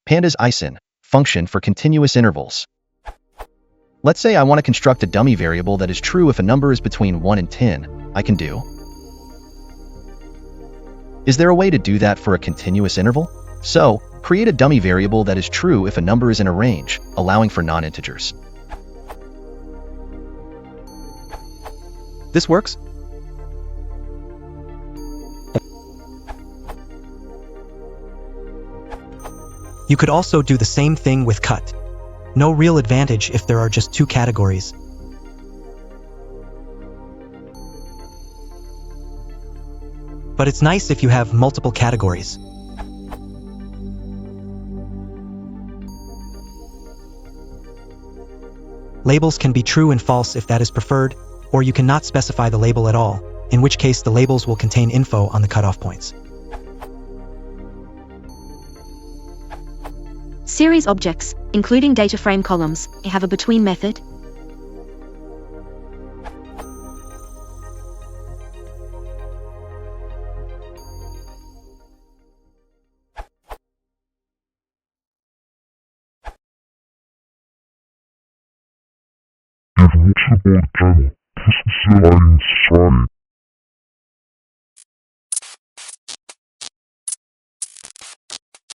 Pandas Isin, function for continuous intervals. Let's say I want to construct a dummy variable that is true if a number is between 1 and 10. I can do. Is there a way to do that for a continuous interval? So, create a dummy variable that is true if a number is in a range, allowing for non-integers. This works? You could also do the same thing with cut. No real advantage if there are just two categories. But it's nice if you have multiple categories. Labels can be true and false if that is preferred, or you cannot specify the label at all, in which case the labels will contain info on the cutoff points. Series objects, including data frame columns, have a between method. 혹시 모르잖아. 무슨 라인